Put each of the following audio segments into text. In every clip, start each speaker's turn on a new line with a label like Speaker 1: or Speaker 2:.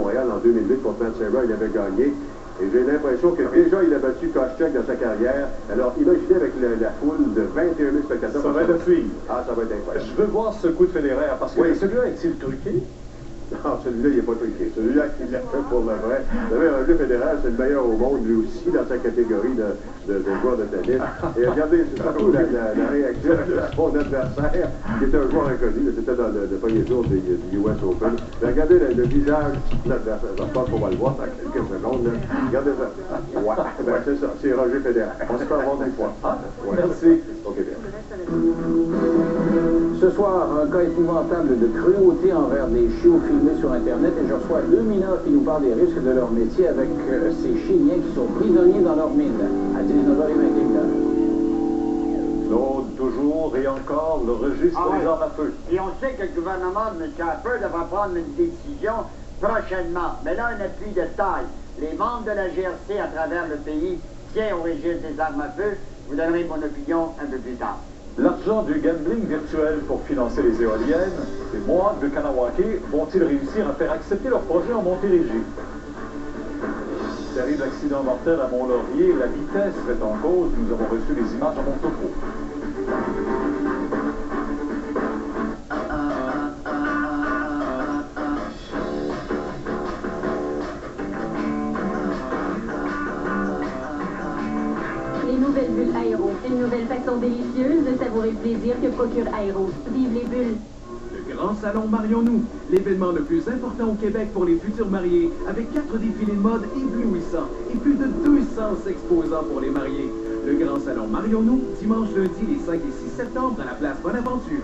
Speaker 1: Montréal en 2008 pour Matt Serra, il avait gagné. Et j'ai l'impression que déjà, il a battu Koscheck dans sa carrière. Alors, imaginez avec la foule de 21 000 spectateurs.
Speaker 2: Ça va être fille.
Speaker 1: Ah, ça va être incroyable.
Speaker 2: Je veux voir ce coup de Federer, parce que celui-là est-il truqué?
Speaker 1: Non, celui-là, il n'est pas truqué. Celui-là, il l'a fait pour le vrai. Vous savez, Roger Federer, c'est le meilleur au monde, lui aussi, dans sa catégorie de joueur de tennis. Et regardez, c'est surtout la réaction de son adversaire, qui était un joueur inconnu. C'était dans le premier tour du US Open. Mais regardez le visage de l'adversaire. Je pense qu'on va le voir dans quelques secondes. Là. Regardez ça. Ouais, ben, c'est ça. C'est Roger Federer. On se fait avoir des fois. Ouais.
Speaker 2: Merci.
Speaker 1: OK, bien.
Speaker 3: Ce soir, un cas épouvantable de cruauté envers des chiots filmés sur Internet et je reçois deux mineurs qui nous parlent des risques de leur métier avec ces Chiliens qui sont prisonniers dans leur mine. À 19h21.
Speaker 2: Non, toujours et encore, le registre des armes à feu.
Speaker 4: Et on sait que le gouvernement de M. Harper devra prendre une décision prochainement. Mais là, un appui de taille. Les membres de la GRC à travers le pays tiennent au registre des armes à feu. Je vous donnerai mon opinion un peu plus tard.
Speaker 2: L'argent du gambling virtuel pour financer les éoliennes, les Mohawks de Kanawake vont-ils réussir à faire accepter leur projet en Montérégie? Terrible accident mortel à Mont-Laurier, la vitesse est en cause. Nous avons reçu les images à Montaupo.
Speaker 5: Les nouvelles bulles Aéro, une nouvelle façon délicieuse de savourer le plaisir que procure Aéro. Vive les bulles!
Speaker 6: Le Grand Salon Marions-nous, l'événement le plus important au Québec pour les futurs mariés, avec 4 défilés de mode éblouissants et plus de 200 exposants pour les mariés. Le Grand Salon Marions-nous, dimanche, lundi, les 5 et 6 septembre, à la place Bonaventure.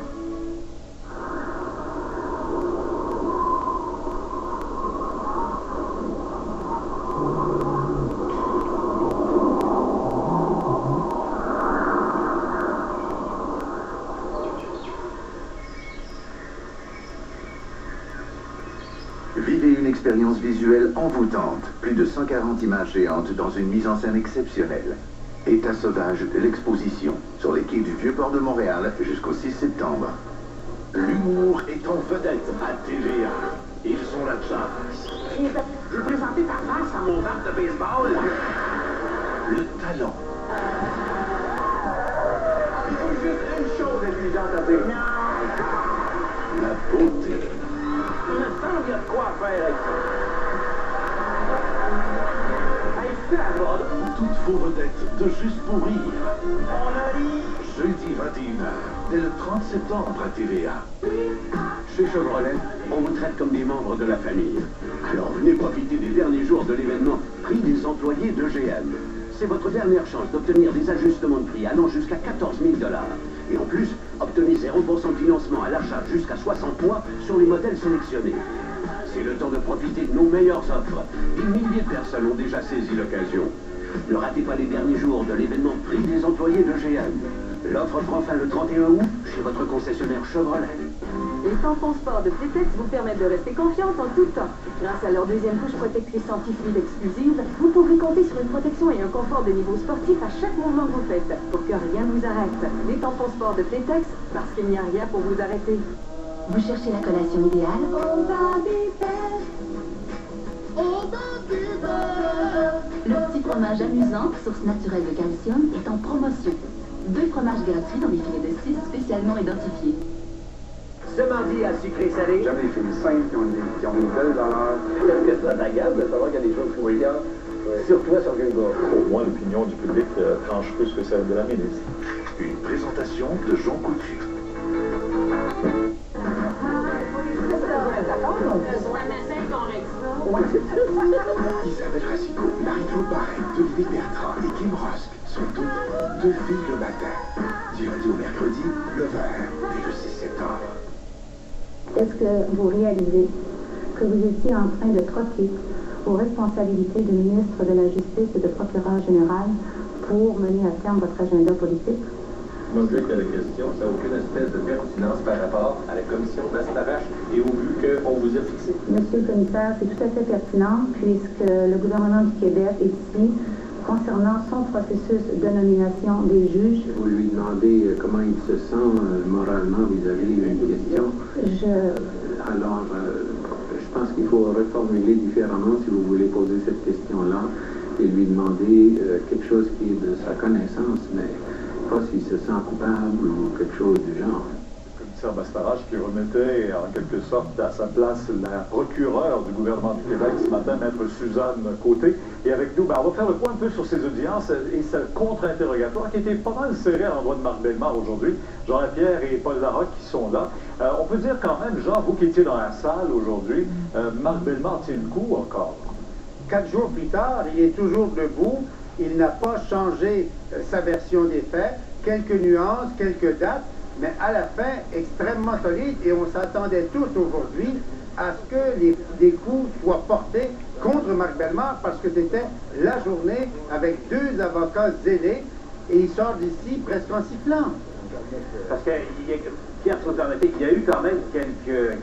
Speaker 7: Vivez une expérience visuelle envoûtante. Plus de 140 images géantes dans une mise en scène exceptionnelle. État sauvage de l'exposition sur les quais du Vieux-Port de Montréal jusqu'au 6 septembre.
Speaker 8: L'humour est en vedette à TVA. Ils sont là-dedans.
Speaker 4: Je vais présenter ta face à mon bat de baseball.
Speaker 8: Le talent.
Speaker 4: Il faut juste une chose intelligente à dire.
Speaker 8: La beauté.
Speaker 4: Il me semble qu'il y a de quoi faire avec ça. Hey, ça va.
Speaker 8: Toutes vos vedettes de Juste pour rire.
Speaker 4: On a ri.
Speaker 8: Jeudi 21h, dès le 30 septembre à TVA.
Speaker 9: Chez Chevrolet, on vous traite comme des membres de la famille. Alors venez profiter des derniers jours de l'événement Prix des employés de GM. C'est votre dernière chance d'obtenir des ajustements de prix allant jusqu'à 14 000 $. Et en plus, obtenez 0% de financement à l'achat jusqu'à 60 mois sur les modèles sélectionnés. C'est le temps de profiter de nos meilleures offres. Des milliers de personnes ont déjà saisi l'occasion. Ne ratez pas les derniers jours de l'événement Prix des employés de GM. L'offre prend fin le 31 août chez votre concessionnaire Chevrolet.
Speaker 5: Les tampons sport de Playtex vous permettent de rester confiante en tout temps. Grâce à leur deuxième couche protectrice anti-fluide exclusive, vous pourrez compter sur une protection et un confort de niveau sportif à chaque mouvement que vous faites, pour que rien ne vous arrête. Les tampons sport de Playtex, parce qu'il n'y a rien pour vous arrêter. Vous cherchez la collation idéale? Le petit fromage amusant, source naturelle de calcium, est en promotion. 2 fromages gratuits dans des filets de 6 spécialement identifiés.
Speaker 4: Ce mardi à sucré-salé.
Speaker 3: J'avais fait une simple qui ont une belle valeur.
Speaker 4: Peut-être que c'est dans ta gamme de savoir qu'il y a des choses croyantes. Sur toi, sur Grégoire.
Speaker 2: Au moins, l'opinion du public tranche plus que celle de la ministre.
Speaker 8: Une présentation de Jean Coutu.
Speaker 7: Isabelle Racicot, Marie-Claude Barrette, Dominique Bertrand et Kim Rosk sont toutes 2 filles le matin. Du lundi au mercredi, 9h et le 6 septembre.
Speaker 10: Est-ce que vous réalisez que vous étiez en train de troquer vos responsabilités de ministre de la Justice et de procureur général pour mener à terme votre agenda politique?
Speaker 9: Mon Dieu que la question, ça n'a aucune espèce de pertinence par rapport à la commission d'Astarache et au but qu'on vous a fixé.
Speaker 10: Monsieur le commissaire, c'est tout à fait pertinent puisque le gouvernement du Québec est ici concernant son processus de nomination des juges.
Speaker 3: Vous lui demandez comment il se sent moralement vis-à-vis d'une question. Alors, je pense qu'il faut reformuler différemment si vous voulez poser cette question-là et lui demander quelque chose qui est de sa connaissance, mais pas s'il se sent coupable ou quelque chose du genre.
Speaker 2: Le commissaire Bastarache qui remettait en quelque sorte à sa place la procureure du gouvernement du Québec ce matin, maître Suzanne Côté. Et avec nous, on va faire le point un peu sur ces audiences et ce contre-interrogatoire qui était pas mal serré à l'endroit de Marc Bellemare aujourd'hui. Jean-Pierre et Paul Larocque qui sont là. On peut dire quand même, Jean, vous qui étiez dans la salle aujourd'hui, Marc Bellemare tient le coup encore.
Speaker 11: 4 jours plus tard, il est toujours debout. Il n'a pas changé sa version des faits. Quelques nuances, quelques dates, mais à la fin, extrêmement solide. Et on s'attendait tous aujourd'hui à ce que les coups soient portés contre Marc Bellemare parce que c'était la journée avec 2 avocats zélés et il sort d'ici presque en sifflant.
Speaker 12: Parce que Pierre Sautermeté, il y a eu quand même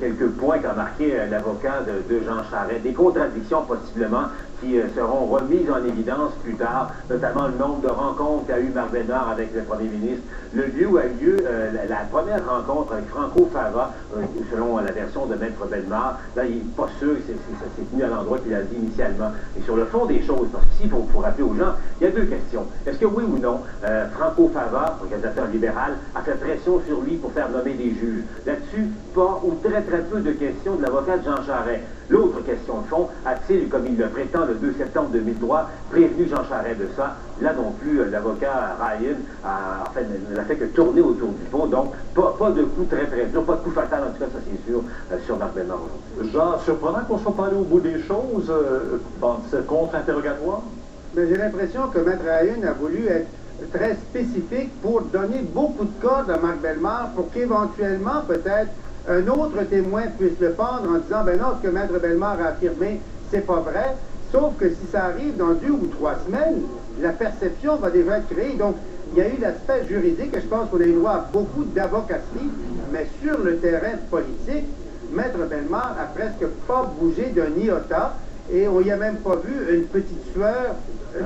Speaker 12: quelques points qu'a marqué l'avocat de Jean Charest, des contradictions possiblement qui seront remises en évidence plus tard, notamment le nombre de rencontres qu'a eu Marc Bellemare avec le premier ministre, le lieu où a eu lieu la première rencontre avec Franco Fava, selon la version de Maître Bellemare. Là, il n'est pas sûr que ça s'est tenu à l'endroit qu'il a dit initialement. Et sur le fond des choses, parce qu'ici, il faut rappeler aux gens, il y a 2 questions. Est-ce que oui ou non, Franco Fava, organisateur libéral, a fait pression sur lui pour faire nommer des juges? Là-dessus, pas ou très peu de questions de l'avocat de Jean Charest. L'autre question de fond, a-t-il, comme il le prétend le 2 septembre 2003, prévenu Jean Charest de ça? Là non plus, l'avocat Ryan n'a fait que tourner autour du pot, donc pas de coup très dur, pas de coup fatal en tout cas, ça c'est sûr, sur Marc Bellemare aujourd'hui.
Speaker 2: Jean, surprenant qu'on ne soit pas allé au bout des choses dans ce contre-interrogatoire?
Speaker 11: Mais j'ai l'impression que Maître Ryan a voulu être très spécifique pour donner beaucoup de cordes à Marc Bellemare pour qu'éventuellement, peut-être, un autre témoin puisse le pendre en disant, ben non, ce que Maître Bellemare a affirmé, c'est pas vrai. Sauf que si ça arrive dans 2 ou 3 semaines, la perception va déjà être créée. Donc, il y a eu l'aspect juridique, et je pense qu'on a eu droit à beaucoup d'avocatie, mais sur le terrain politique, Maître Bellemare a presque pas bougé d'un iota, et on n'y a même pas vu une petite sueur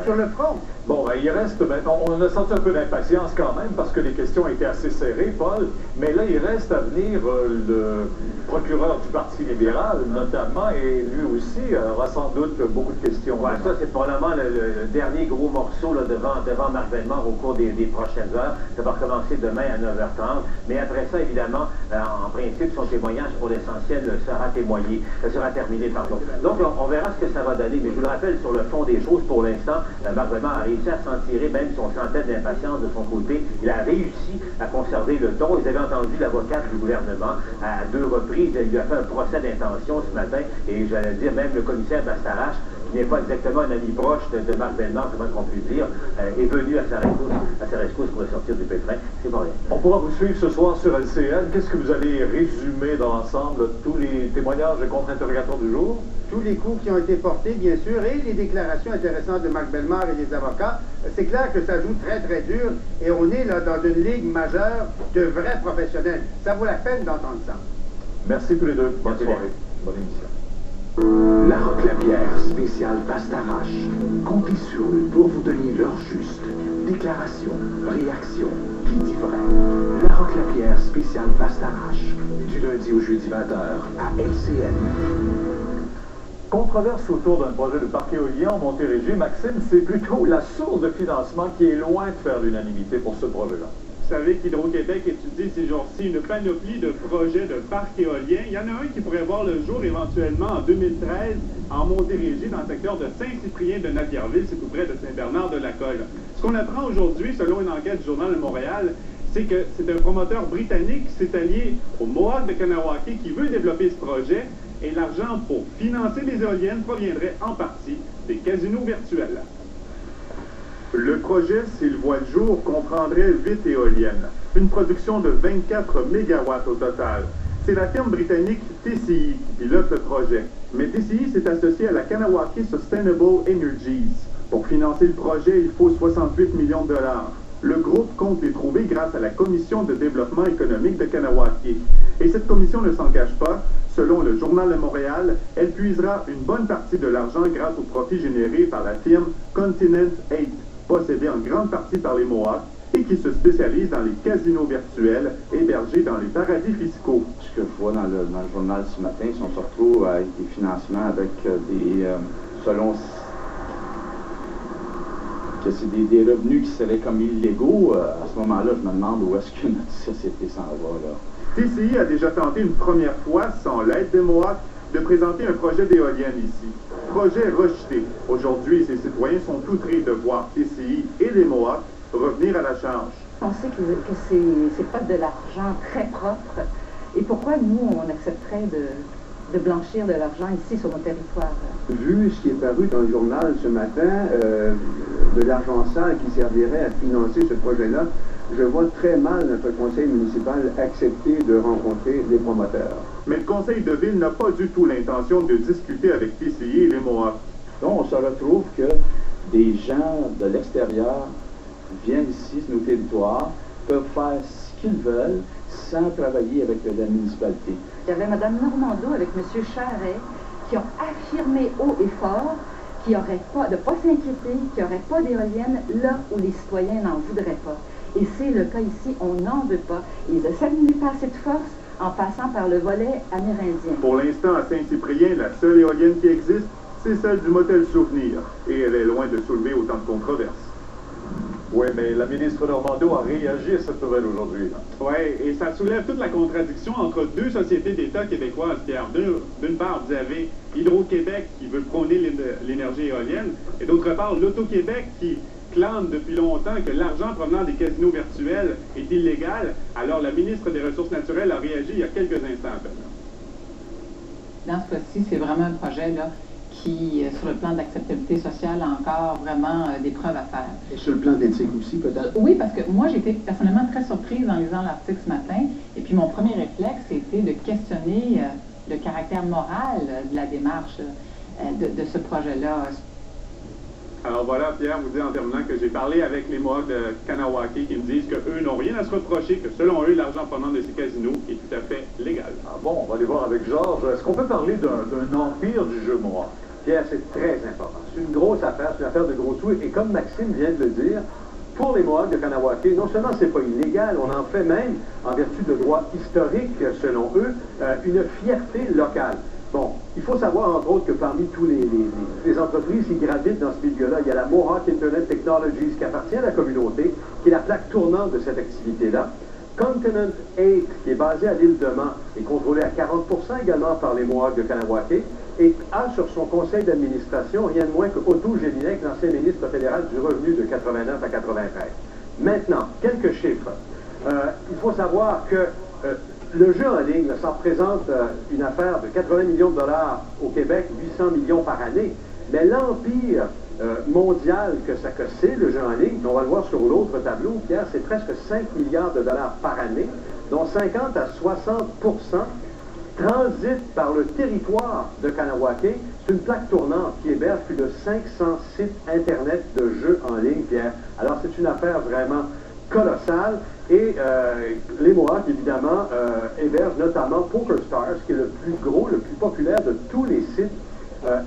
Speaker 11: sur le front.
Speaker 2: Bon, il reste, on a senti un peu d'impatience quand même parce que les questions étaient assez serrées, Paul, mais là, il reste à venir le procureur du Parti libéral, notamment, et lui aussi aura sans doute beaucoup de questions.
Speaker 12: Ouais, ça, c'est probablement le dernier gros morceau là, devant Marc Bellemare au cours des prochaines heures. Ça va recommencer demain à 9h30, mais après ça, évidemment, en principe, son témoignage, pour l'essentiel, sera terminé, pardon. Donc, on verra ce que ça va donner, mais je vous le rappelle, sur le fond des choses, pour l'instant, Marc Bellemare a réussi à s'en tirer, même si on sentait de l'impatience de son côté. Il a réussi à conserver le ton. Ils avaient entendu l'avocate du gouvernement à 2 reprises. Il lui a fait un procès d'intention ce matin. Et j'allais dire, même le commissaire Bastarache, qui n'est pas exactement un ami proche de Marc Bellemare, comment qu'on peut dire, est venu à sa rescousse pour le sortir du pétrin. C'est pas rien.
Speaker 2: On pourra vous suivre ce soir sur LCN. Qu'est-ce que vous allez résumer dans l'ensemble tous les témoignages et contre-interrogatoires du jour?
Speaker 11: Tous les coups qui ont été portés, bien sûr, et les déclarations intéressantes de Marc Bellemare et des avocats. C'est clair que ça joue très dur, et on est là dans une ligue majeure de vrais professionnels. Ça vaut la peine d'entendre ça.
Speaker 2: Merci tous les deux. Bonne soirée. Bonne émission.
Speaker 7: Larocque-Lapierre, spécial Bastarache. Comptez sur eux pour vous donner l'heure juste. Déclaration, réaction, qui dit vrai. Larocque-Lapierre, spécial Bastarache. Du lundi au jeudi 20h à LCN.
Speaker 2: Controverse autour d'un projet de parc éolien en Montérégie. Maxime, c'est plutôt la source de financement qui est loin de faire l'unanimité pour ce projet-là.
Speaker 13: Vous savez qu'Hydro-Québec étudie ces jours-ci une panoplie de projets de parcs éoliens. Il y en a un qui pourrait voir le jour éventuellement en 2013 en Montérégie, dans le secteur de Saint-Cyprien de Napierville, c'est tout près de Saint-Bernard-de-la-Colle. Ce qu'on apprend aujourd'hui, selon une enquête du Journal de Montréal, c'est que c'est un promoteur britannique qui s'est allié au Mohawk de Kanawake qui veut développer ce projet. Et l'argent pour financer les éoliennes proviendrait en partie des casinos virtuels.
Speaker 14: Le projet, s'il voit le jour, comprendrait 8 éoliennes. Une production de 24 mégawatts au total. C'est la firme britannique TCI qui pilote le projet. Mais TCI s'est associé à la Kanawake Sustainable Energies. Pour financer le projet, il faut 68 millions de dollars. Le groupe compte les trouver grâce à la Commission de développement économique de Kanawake. Et cette commission ne s'engage pas. Selon le Journal de Montréal, elle puisera une bonne partie de l'argent grâce aux profits générés par la firme Continent 8, possédée en grande partie par les Mohawks, et qui se spécialise dans les casinos virtuels hébergés dans les paradis fiscaux.
Speaker 15: Ce que je vois dans le journal ce matin, si on se retrouve avec des financements avec selon que c'est des revenus qui seraient comme illégaux, à ce moment-là, je me demande où est-ce que notre société s'en va, là.
Speaker 14: TCI a déjà tenté une première fois, sans l'aide des Mohawks, de présenter un projet d'éolienne ici. Projet rejeté. Aujourd'hui, ces citoyens sont outrés de voir TCI et les Mohawks revenir à la charge.
Speaker 16: On sait que c'est pas de l'argent très propre. Et pourquoi nous, on accepterait de blanchir de l'argent ici sur nos territoires?
Speaker 11: Vu ce qui est paru dans le journal ce matin, de l'argent sale qui servirait à financer ce projet-là, je vois très mal notre conseil municipal accepter de rencontrer les promoteurs.
Speaker 14: Mais le conseil de ville n'a pas du tout l'intention de discuter avec TCI et les Mohawks.
Speaker 15: Donc, on se retrouve que des gens de l'extérieur viennent ici, sur nos territoires, peuvent faire ce qu'ils veulent sans travailler avec la municipalité.
Speaker 16: Il y avait Mme Normando avec M. Charret qui ont affirmé haut et fort qu'il n'y aurait pas, de ne pas s'inquiéter, qu'il n'y aurait pas d'éoliennes là où les citoyens n'en voudraient pas. Et c'est le cas ici, on n'en veut pas. Ils essaient de nous passer de force en passant par le volet amérindien.
Speaker 14: Pour l'instant, à Saint-Cyprien, la seule éolienne qui existe, c'est celle du motel Souvenir. Et elle est loin de soulever autant de controverses.
Speaker 2: Oui, mais la ministre Normando a réagi à cette nouvelle aujourd'hui.
Speaker 13: Oui, et ça soulève toute la contradiction entre deux sociétés d'État québécoises, Pierre. D'une part, vous avez Hydro-Québec qui veut prôner l'énergie éolienne, et d'autre part, l'Auto-Québec qui clame depuis longtemps que l'argent provenant des casinos virtuels est illégal. Alors, la ministre des Ressources naturelles a réagi il y a quelques instants.
Speaker 17: Dans ce cas-ci, c'est vraiment un projet là, qui, sur le plan d'acceptabilité sociale, a encore vraiment des preuves à faire.
Speaker 11: Et sur le plan d'éthique aussi, peut-être?
Speaker 17: Oui, parce que moi, j'ai été personnellement très surprise en lisant l'article ce matin. Et puis, mon premier réflexe, c'était de questionner le caractère moral de la démarche de ce projet-là.
Speaker 13: Alors voilà, Pierre, vous dit en terminant que j'ai parlé avec les Mohawks de Kanawake qui me disent qu'eux n'ont rien à se reprocher, que selon eux, l'argent provenant de ces casinos est tout à fait légal.
Speaker 2: Ah bon, on va aller voir avec Georges. Est-ce qu'on peut parler d'un empire du jeu Mohawk?
Speaker 12: Pierre, c'est très important. C'est une grosse affaire, c'est une affaire de gros sous. Et comme Maxime vient de le dire, pour les Mohawks de Kanawake, non seulement c'est pas illégal, on en fait même, en vertu de droits historiques, selon eux, une fierté locale. Bon, il faut savoir, entre autres, que parmi tous les entreprises qui gravitent dans ce milieu-là, il y a la Mohawk Internet Technologies qui appartient à la communauté, qui est la plaque tournante de cette activité-là. Continent 8, qui est basé à l'île de Man, est contrôlé à 40% également par les Mohawks de Kanawake, et a sur son conseil d'administration rien de moins que Otto Jelinek, l'ancien ministre fédéral du Revenu de 89 à 93. Maintenant, quelques chiffres. Il faut savoir que le jeu en ligne, ça représente une affaire de 80 millions de dollars au Québec, 800 millions par année. Mais l'empire mondial que c'est, le jeu en ligne, on va le voir sur l'autre tableau, Pierre, c'est presque 5 milliards de dollars par année, dont 50 à 60% transitent par le territoire de Kanawake. C'est une plaque tournante qui héberge plus de 500 sites Internet de jeux en ligne, Pierre. Alors, c'est une affaire vraiment colossale. Et les Mohawks, évidemment, hébergent notamment PokerStars, qui est le plus gros, le plus populaire de tous les sites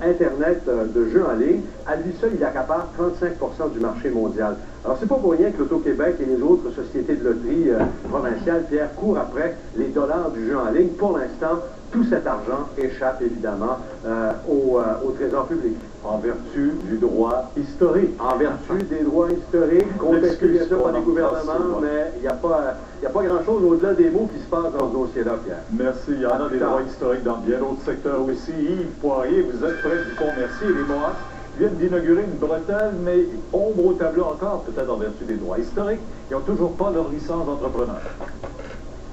Speaker 12: Internet de jeux en ligne. À lui seul, il accapare 35% du marché mondial. Alors, c'est pas pour rien que l'Auto-Québec et les autres sociétés de loterie provinciales, Pierre, courent après les dollars du jeu en ligne. Pour l'instant, tout cet argent échappe évidemment au trésor public.
Speaker 2: En vertu du droit historique.
Speaker 12: En vertu des droits historiques, contestés par les gouvernements, mais il n'y a pas grand-chose au-delà des mots qui se passent dans ce dossier-là, Pierre.
Speaker 2: Merci. Il y en a des droits historiques dans bien d'autres secteurs aussi. Yves Poirier, vous êtes près du pont Mercier. Les Mohawks viennent d'inaugurer une bretelle, mais ombre au tableau encore, peut-être en vertu des droits historiques. Ils n'ont toujours pas leur licence d'entrepreneur.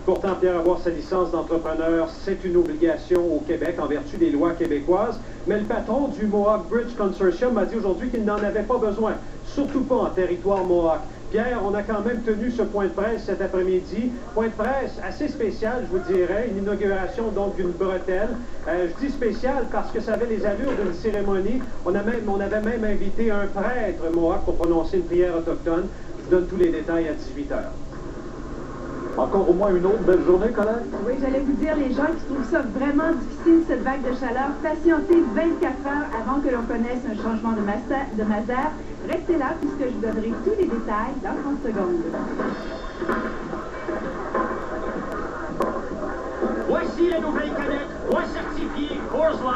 Speaker 18: Pourtant, Pierre, avoir sa licence d'entrepreneur, c'est une obligation au Québec en vertu des lois québécoises. Mais le patron du Mohawk Bridge Consortium a dit aujourd'hui qu'il n'en avait pas besoin, surtout pas en territoire Mohawk. Pierre, on a quand même tenu ce point de presse cet après-midi. Point de presse assez spécial, je vous dirais, une inauguration donc d'une bretelle. Je dis spécial parce que ça avait les allures d'une cérémonie. On avait même invité un prêtre Mohawk pour prononcer une prière autochtone. Je vous donne tous les détails à 18h.
Speaker 2: Encore au moins une autre belle journée, Colette?
Speaker 5: Oui, j'allais vous dire, les gens qui trouvent ça vraiment difficile, cette vague de chaleur, patientez 24 heures avant que l'on connaisse un changement de Maser. Restez là puisque je vous donnerai tous les détails dans 30 secondes.
Speaker 19: Voici la nouvelle canette, bois certifié Coors Light.